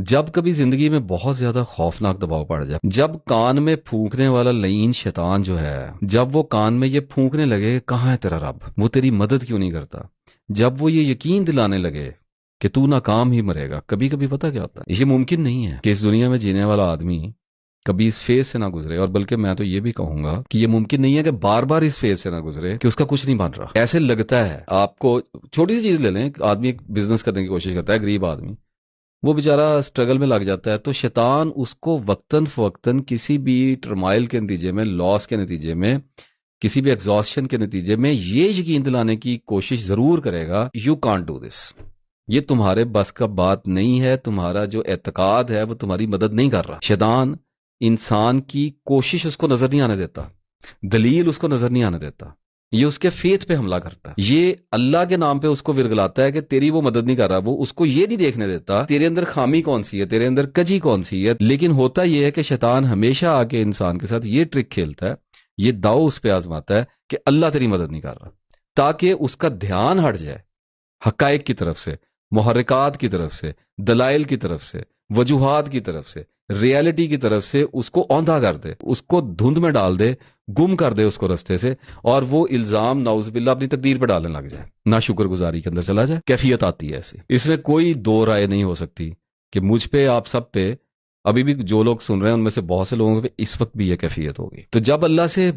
جب کبھی زندگی میں بہت زیادہ خوفناک دباؤ پڑ جائے، جب کان میں پھونکنے والا لعین شیطان جو ہے، جب وہ کان میں یہ پھونکنے لگے کہاں ہے تیرا رب، وہ تیری مدد کیوں نہیں کرتا، جب وہ یہ یقین دلانے لگے کہ تو ناکام ہی مرے گا، کبھی کبھی پتہ کیا ہوتا ہے، یہ ممکن نہیں ہے کہ اس دنیا میں جینے والا آدمی کبھی اس فیز سے نہ گزرے، اور بلکہ میں تو یہ بھی کہوں گا کہ یہ ممکن نہیں ہے کہ بار بار اس فیز سے نہ گزرے کہ اس کا کچھ نہیں بن رہا۔ ایسے لگتا ہے آپ کو، چھوٹی سی چیز لے لیں، آدمی ایک بزنس کرنے کی کوشش کرتا ہے، غریب آدمی، وہ بیچارہ اسٹرگل میں لگ جاتا ہے، تو شیطان اس کو وقتاً فوقتاً کسی بھی ٹرمائل کے نتیجے میں، لاس کے نتیجے میں، کسی بھی ایگزاسشن کے نتیجے میں یہ یقین دلانے کی کوشش ضرور کرے گا، یو کانٹ ڈو دس، یہ تمہارے بس کا بات نہیں ہے، تمہارا جو اعتقاد ہے وہ تمہاری مدد نہیں کر رہا۔ شیطان انسان کی کوشش اس کو نظر نہیں آنے دیتا، دلیل اس کو نظر نہیں آنے دیتا، یہ اس کے فیتھ پہ حملہ کرتا ہے، یہ اللہ کے نام پہ اس کو ورگلاتا ہے کہ تیری وہ مدد نہیں کر رہا، وہ اس کو یہ نہیں دیکھنے دیتا تیرے اندر خامی کون سی ہے، تیرے اندر کجی کون سی ہے۔ لیکن ہوتا یہ ہے کہ شیطان ہمیشہ آ کے انسان کے ساتھ یہ ٹرک کھیلتا ہے، یہ داؤ اس پہ آزماتا ہے کہ اللہ تیری مدد نہیں کر رہا، تاکہ اس کا دھیان ہٹ جائے حقائق کی طرف سے، محرکات کی طرف سے، دلائل کی طرف سے، وجوہات کی طرف سے، ریالٹی کی طرف سے اس کو اوندھا کر دے، اس کو دھند میں ڈال دے، گم کر دے اس کو رستے سے، اور وہ الزام نعوذ باللہ اپنی تقدیر پہ ڈالنے لگ جائے، نہ شکر گزاری کے اندر چلا جائے۔ کیفیت آتی ہے ایسی، اس میں کوئی دو رائے نہیں ہو سکتی کہ مجھ پہ، آپ سب پہ، ابھی بھی جو لوگ سن رہے ہیں ان میں سے بہت سے لوگوں پہ اس وقت بھی یہ کیفیت ہوگی۔ تو جب اللہ سے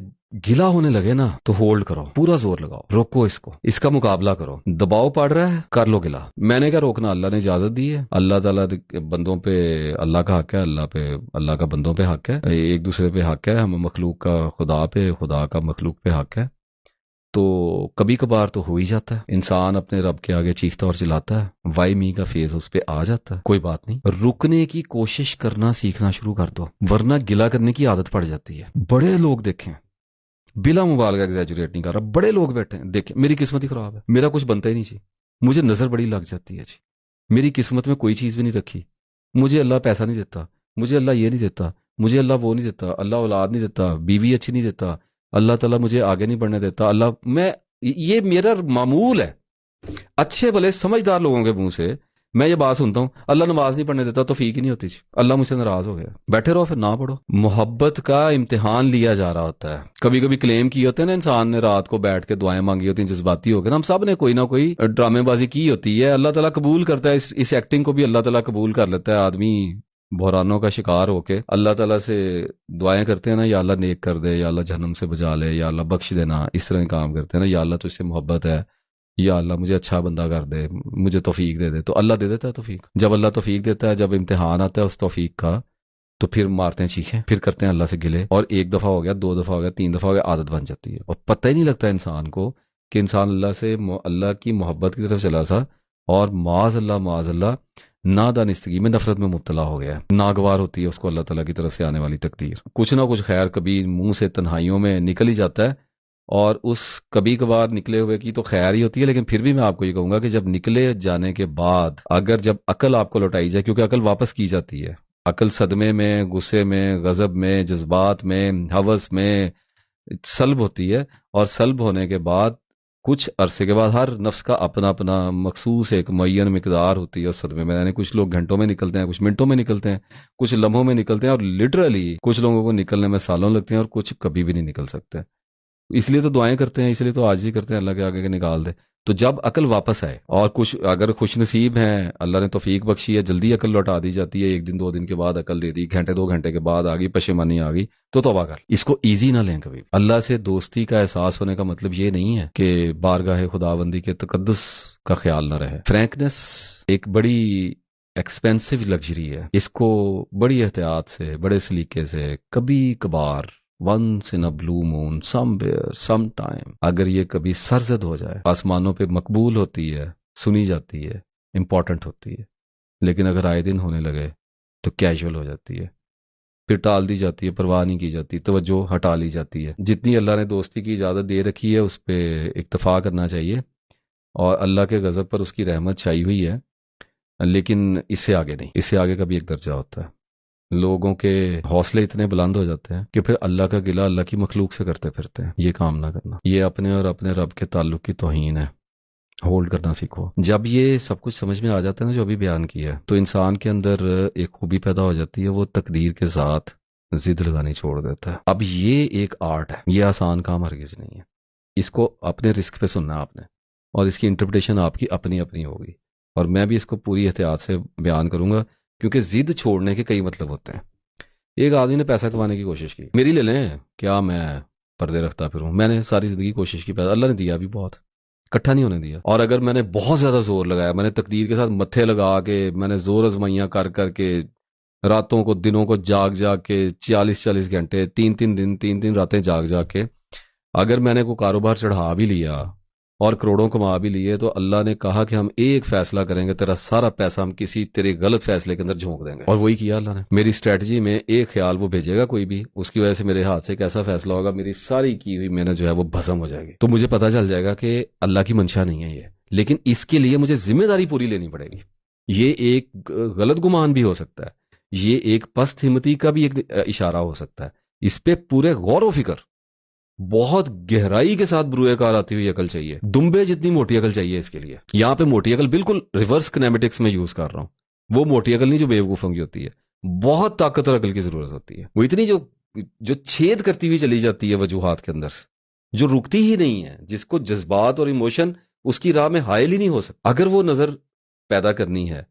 گلا ہونے لگے نا تو ہولڈ کرو، پورا زور لگاؤ، روکو اس کو، اس کا مقابلہ کرو، دباؤ پڑ رہا ہے کر لو گلا، میں نے کیا روکنا، اللہ نے اجازت دی ہے، اللہ تعالیٰ کے بندوں پہ اللہ کا حق ہے، اللہ کا بندوں پہ حق ہے، ایک دوسرے پہ حق ہے، ہم مخلوق کا خدا پہ، خدا کا مخلوق پہ حق ہے۔ تو کبھی کبھار تو ہو ہی جاتا ہے، انسان اپنے رب کے آگے چیختا اور چلاتا ہے، وائی می کا فیز اس پہ آ جاتا ہے، کوئی بات نہیں، رکنے کی کوشش کرنا سیکھنا شروع کر دو، ورنہ گلا کرنے کی عادت پڑ جاتی ہے۔ بڑے لوگ دیکھیں، بلا مبالغہ ایگزیجوریٹ نہیں کر رہا، بڑے لوگ بیٹھے ہیں، دیکھیں میری قسمت ہی خراب ہے، میرا کچھ بنتا ہی نہیں جی، مجھے نظر بڑی لگ جاتی ہے جی، میری قسمت میں کوئی چیز بھی نہیں رکھی، مجھے اللہ پیسہ نہیں دیتا، مجھے اللہ یہ نہیں دیتا، مجھے اللہ وہ نہیں دیتا، اللہ اولاد نہیں دیتا، بیوی اچھی نہیں دیتا، اللہ تعالیٰ مجھے آگے نہیں بڑھنے دیتا، اللہ، میں، یہ میرا معمول ہے۔ اچھے بھلے سمجھدار لوگوں کے منہ سے میں یہ بات سنتا ہوں، اللہ نماز نہیں پڑھنے دیتا، توفیق ہی نہیں ہوتی جی، اللہ مجھ سے ناراض ہو گیا، بیٹھے رہو پھر نہ پڑھو۔ محبت کا امتحان لیا جا رہا ہوتا ہے، کبھی کبھی کلیم کیے ہوتے ہیں نا انسان نے، رات کو بیٹھ کے دعائیں مانگی ہوتی ہیں، جذباتی ہو گئے نا، ہم سب نے کوئی نہ کوئی ڈرامے بازی کی ہوتی ہے، اللہ تعالیٰ قبول کرتا ہے، اس ایکٹنگ کو بھی اللہ تعالیٰ قبول کر لیتا ہے، آدمی بحرانوں کا شکار ہو کے اللہ تعالیٰ سے دعائیں کرتے ہیں نا، یا اللہ نیک کر دے، یا اللہ جہنم سے بچا لے، یا اللہ بخش دینا، اس طرح کام کرتے ہیں نا، یا اللہ تجھ سے محبت ہے، یا اللہ مجھے اچھا بندہ کر دے، مجھے توفیق دے دے، تو اللہ دے دیتا ہے توفیق۔ جب اللہ توفیق دیتا ہے، جب امتحان آتا ہے اس توفیق کا، تو پھر مارتے ہیں چیخیں، پھر کرتے ہیں اللہ سے گلے، اور ایک دفعہ ہو گیا، دو دفعہ ہو گیا، تین دفعہ ہو گیا، عادت بن جاتی ہے، اور پتہ ہی نہیں لگتا انسان کو کہ انسان اللہ کی محبت کی طرف چلا سا، اور معاذ اللہ نادانستگی میں، نفرت میں مبتلا ہو گیا، ناگوار ہوتی ہے اس کو اللہ تعالیٰ کی طرف سے آنے والی تقدیر، کچھ نہ کچھ خیر کبھی منہ سے تنہائیوں میں نکل ہی جاتا ہے، اور اس کبھی کبھار نکلے ہوئے کی تو خیر ہی ہوتی ہے، لیکن پھر بھی میں آپ کو یہ کہوں گا کہ جب نکلے جانے کے بعد، اگر جب عقل آپ کو لوٹائی جائے، کیونکہ عقل واپس کی جاتی ہے، عقل صدمے میں، غصے میں، غضب میں، جذبات میں، ہوس میں سلب ہوتی ہے، اور سلب ہونے کے بعد کچھ عرصے کے بعد ہر نفس کا اپنا اپنا مخصوص ایک معین مقدار ہوتی ہے اس صدمے میں، یعنی کچھ لوگ گھنٹوں میں نکلتے ہیں، کچھ منٹوں میں نکلتے ہیں، کچھ لمحوں میں نکلتے ہیں، اور لٹرلی کچھ لوگوں کو نکلنے میں سالوں لگتے ہیں، اور کچھ کبھی بھی نہیں نکل سکتے، اس لیے تو دعائیں کرتے ہیں، اس لیے تو عاجزی کرتے ہیں اللہ کے آگے کہ نکال دے۔ تو جب عقل واپس آئے، اور کچھ اگر خوش نصیب ہیں، اللہ نے توفیق بخشی ہے، جلدی عقل لوٹا دی جاتی ہے، ایک دن دو دن کے بعد عقل دے دی، گھنٹے دو گھنٹے کے بعد آ گئی، پشیمانی آ گئی، تو توبہ کر، اس کو ایزی نہ لیں کبھی۔ اللہ سے دوستی کا احساس ہونے کا مطلب یہ نہیں ہے کہ بارگاہ خداوندی کے تقدس کا خیال نہ رہے۔ فرینکنس ایک بڑی ایکسپینسو لگژری ہے، اس کو بڑی احتیاط سے، بڑے سلیقے سے، کبھی کبھار، once in a blue moon, somewhere, sometime، اگر یہ کبھی سرزد ہو جائے، آسمانوں پہ مقبول ہوتی ہے، سنی جاتی ہے، امپورٹنٹ ہوتی ہے، لیکن اگر آئے دن ہونے لگے تو کیجول ہو جاتی ہے، پھر ٹال دی جاتی ہے، پرواہ نہیں کی جاتی، توجہ ہٹا لی جاتی ہے۔ جتنی اللہ نے دوستی کی اجازت دے رکھی ہے اس پہ اکتفا کرنا چاہیے، اور اللہ کے غضب پر اس کی رحمت چھائی ہوئی ہے، لیکن اس سے آگے نہیں، اس سے آگے کا بھی ایک درجہ ہوتا ہے۔ لوگوں کے حوصلے اتنے بلند ہو جاتے ہیں کہ پھر اللہ کا گلہ اللہ کی مخلوق سے کرتے پھرتے ہیں، یہ کام نہ کرنا، یہ اپنے اور اپنے رب کے تعلق کی توہین ہے، ہولڈ کرنا سیکھو. جب یہ سب کچھ سمجھ میں آ جاتا ہے نا جو ابھی بیان کیا ہے، تو انسان کے اندر ایک خوبی پیدا ہو جاتی ہے، وہ تقدیر کے ساتھ ضد لگانی چھوڑ دیتا ہے. اب یہ ایک آرٹ ہے، یہ آسان کام ہرگز نہیں ہے. اس کو اپنے رسک پہ سننا ہے آپ نے، اور اس کی انٹرپریٹیشن آپ کی اپنی اپنی ہوگی. اور میں بھی اس کو پوری احتیاط سے بیان کروں گا، کیونکہ ضد چھوڑنے کے کئی مطلب ہوتے ہیں. ایک آدمی نے پیسہ کمانے کی کوشش کی، میری لے لیں کیا میں پردے رکھتا پھروں، میں نے ساری زندگی کوشش کی، پیسہ اللہ نے دیا بھی بہت، اکٹھا نہیں ہونے دیا. اور اگر میں نے بہت زیادہ زور لگایا، میں نے تقدیر کے ساتھ متھے لگا کے، میں نے زور آزمائیاں کر کر کے، راتوں کو دنوں کو جاگ جاگ کے، 40 40 گھنٹے، 3 3 دن 3 3 راتیں جاگ جاگ کے اگر میں نے کوئی کاروبار چڑھا بھی لیا اور کروڑوں کما بھی لیے، تو اللہ نے کہا کہ ہم ایک فیصلہ کریں گے، تیرا سارا پیسہ ہم کسی تیرے غلط فیصلے کے اندر جھونک دیں گے. اور وہی کیا اللہ نے. میری اسٹریٹجی میں ایک خیال وہ بھیجے گا کوئی بھی، اس کی وجہ سے میرے ہاتھ سے ایک ایسا فیصلہ ہوگا، میری ساری کی ہوئی محنت جو ہے وہ بھسم ہو جائے گی. تو مجھے پتا چل جائے گا کہ اللہ کی منشا نہیں ہے یہ، لیکن اس کے لیے مجھے ذمہ داری پوری لینی پڑے گی. یہ ایک غلط گمان بھی ہو سکتا ہے، یہ ایک پست ہمتی کا بھی ایک اشارہ ہو سکتا ہے. اس پہ پورے غور و فکر، بہت گہرائی کے ساتھ بروئے کار آتی ہوئی عقل چاہیے، دمبے جتنی موٹی عقل چاہیے اس کے لیے. یہاں پہ موٹی عقل بالکل ریورس کنیمیٹکس میں یوز کر رہا ہوں، وہ موٹی عقل نہیں جو بیوقوفوں کی ہوتی ہے. بہت طاقتور عقل کی ضرورت ہوتی ہے، وہ اتنی جو چھید کرتی ہوئی چلی جاتی ہے وجوہات کے اندر سے، جو رکتی ہی نہیں ہے، جس کو جذبات اور ایموشن اس کی راہ میں حائل ہی نہیں ہو سکتا. اگر وہ نظر پیدا کرنی ہے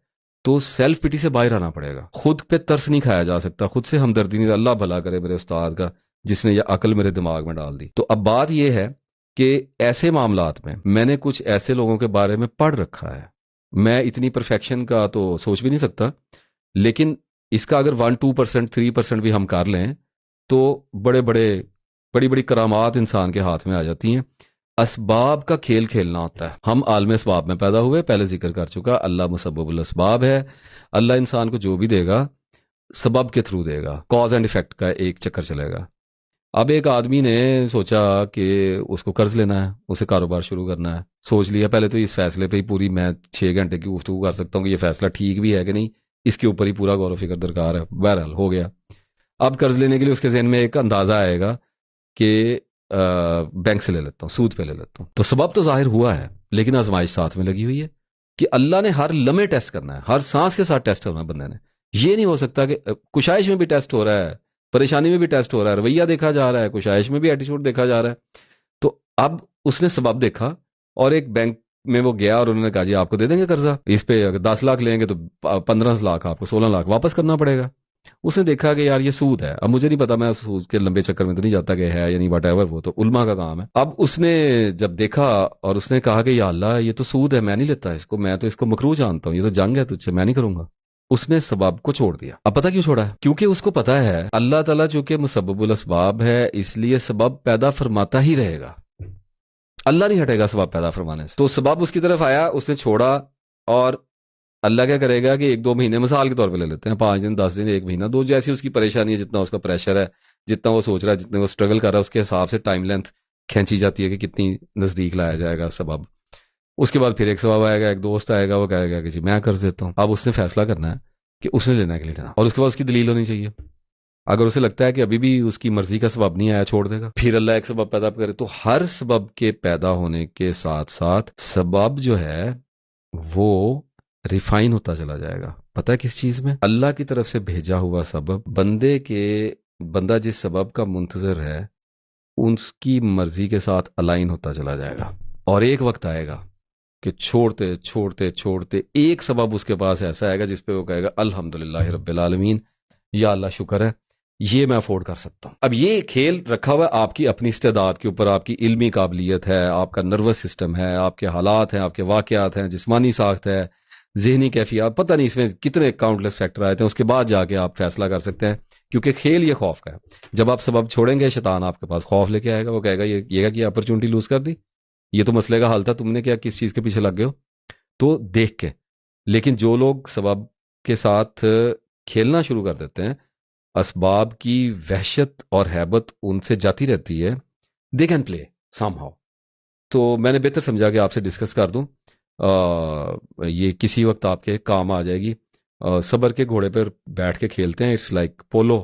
تو سیلف پٹی سے باہر آنا پڑے گا. خود پہ ترس نہیں کھایا جا سکتا، خود سے ہمدردی نہیں. اللہ بھلا کرے میرے استاد کا جس نے یہ عقل میرے دماغ میں ڈال دی. تو اب بات یہ ہے کہ ایسے معاملات میں نے کچھ ایسے لوگوں کے بارے میں پڑھ رکھا ہے. میں اتنی پرفیکشن کا تو سوچ بھی نہیں سکتا، لیکن اس کا اگر 1 2% 3% بھی ہم کر لیں تو بڑی بڑی کرامات انسان کے ہاتھ میں آ جاتی ہیں. اسباب کا کھیل کھیلنا ہوتا ہے. ہم عالم اسباب میں پیدا ہوئے، پہلے ذکر کر چکا، اللہ مسبب الاسباب ہے. اللہ انسان کو جو بھی دے گا سبب کے تھرو دے گا، کاز اینڈ ایفیکٹ کا ایک چکر چلے گا. اب ایک آدمی نے سوچا کہ اس کو قرض لینا ہے، اسے کاروبار شروع کرنا ہے. سوچ لیا پہلے تو اس فیصلے پہ ہی پوری میں 6 گھنٹے کی گفتگو کر سکتا ہوں کہ یہ فیصلہ ٹھیک بھی ہے کہ نہیں، اس کے اوپر ہی پورا غور و فکر درکار ہے. بہرحال ہو گیا. اب قرض لینے کے لیے اس کے ذہن میں ایک اندازہ آئے گا کہ بینک سے لے لیتا ہوں، سود پہ لے لیتا ہوں. تو سبب تو ظاہر ہوا ہے، لیکن آزمائش ساتھ میں لگی ہوئی ہے کہ اللہ نے ہر لمحے ٹیسٹ کرنا ہے، ہر سانس کے ساتھ ٹیسٹ ہونا ہے بندے نے. یہ نہیں ہو سکتا کہ کشائش میں بھی ٹیسٹ ہو رہا ہے، پریشانی میں بھی ٹیسٹ ہو رہا ہے، رویہ دیکھا جا رہا ہے، کشائش میں بھی ایٹیٹیوڈ دیکھا جا رہا ہے. تو اب اس نے سبب دیکھا اور ایک بینک میں وہ گیا اور انہوں نے کہا جی آپ کو دے دیں گے قرضہ، اس پہ اگر 10 لاکھ لیں گے تو 15 لاکھ آپ کو 16 لاکھ واپس کرنا پڑے گا. اس نے دیکھا کہ یار یہ سود ہے. اب مجھے نہیں پتا، میں سود کے لمبے چکر میں تو نہیں جاتا کہ ہے یا نہیں، واٹ ایور، وہ تو علماء کا کام ہے. اب اس نے جب دیکھا اور اس نے کہا کہ یا اللہ یہ تو سود ہے، میں نہیں لیتا اس کو، میں تو اس کو مکروہ جانتا ہوں، یہ تو جنگ ہے تجھ سے، میں نہیں کروں گا. اس نے سبب کو چھوڑ دیا. اب پتہ کیوں چھوڑا ہے؟ کیونکہ اس کو پتا ہے اللہ تعالیٰ چونکہ مسبب الاسباب ہے، اس لیے سبب پیدا فرماتا ہی رہے گا، اللہ نہیں ہٹے گا سبب پیدا فرمانے سے. تو سبب اس کی طرف آیا، اس نے چھوڑا، اور اللہ کیا کرے گا کہ 1 2 مہینے مثال کے طور پہ لے لیتے ہیں، 5 دن 10 دن 1 مہینہ 2، جیسی اس کی پریشانی ہے، جتنا اس کا پریشر ہے، جتنا وہ سوچ رہا ہے، جتنے وہ سٹرگل کر رہا ہے، اس کے حساب سے ٹائم لینتھ کھینچی جاتی ہے کہ کتنی نزدیک لایا جائے گا سبب. اس کے بعد پھر ایک سبب آئے گا، ایک دوست آئے گا، وہ کہے گا کہ جی میں قرض دیتا ہوں. اب اس نے فیصلہ کرنا ہے کہ اس نے لینا کے لیے دینا، اور اس کے بعد اس کی دلیل ہونی چاہیے. اگر اسے لگتا ہے کہ ابھی بھی اس کی مرضی کا سبب نہیں آیا، چھوڑ دے گا. پھر اللہ ایک سبب پیدا کرے. تو ہر سبب کے پیدا ہونے کے ساتھ ساتھ سبب جو ہے وہ ریفائن ہوتا چلا جائے گا. پتہ ہے کس چیز میں؟ اللہ کی طرف سے بھیجا ہوا سبب بندہ جس سبب کا منتظر ہے اس کی مرضی کے ساتھ الائن ہوتا چلا جائے گا. اور ایک وقت آئے گا کہ چھوڑتے چھوڑتے چھوڑتے ایک سبب اس کے پاس ایسا آئے گا جس پہ وہ کہے گا الحمدللہ رب العالمین، یا اللہ شکر ہے، یہ میں افورڈ کر سکتا ہوں. اب یہ کھیل رکھا ہوا ہے آپ کی اپنی استعداد کے اوپر، آپ کی علمی قابلیت ہے، آپ کا نروس سسٹم ہے، آپ کے حالات ہیں، آپ کے واقعات ہیں، جسمانی ساخت ہے، ذہنی کیفیات، پتہ نہیں اس میں کتنے کاؤنٹلیس فیکٹر آئے تھے. اس کے بعد جا کے آپ فیصلہ کر سکتے ہیں، کیونکہ کھیل یہ خوف کا ہے. جب آپ سبب چھوڑیں گے شیطان آپ کے پاس خوف لے کے آئے گا، وہ کہے گا یہ اپرچونٹی لوز کر دی، یہ تو مسئلے کا حل تھا، تم نے کیا کس چیز کے پیچھے لگ گئے ہو. تو دیکھ کے، لیکن جو لوگ سبب کے ساتھ کھیلنا شروع کر دیتے ہیں، اسباب کی وحشت اور ہیبت ان سے جاتی رہتی ہے، they can play some how. تو میں نے بہتر سمجھا کہ آپ سے ڈسکس کر دوں، یہ کسی وقت آپ کے کام آ جائے گی. صبر کے گھوڑے پر بیٹھ کے کھیلتے ہیں، اٹس لائک پولو.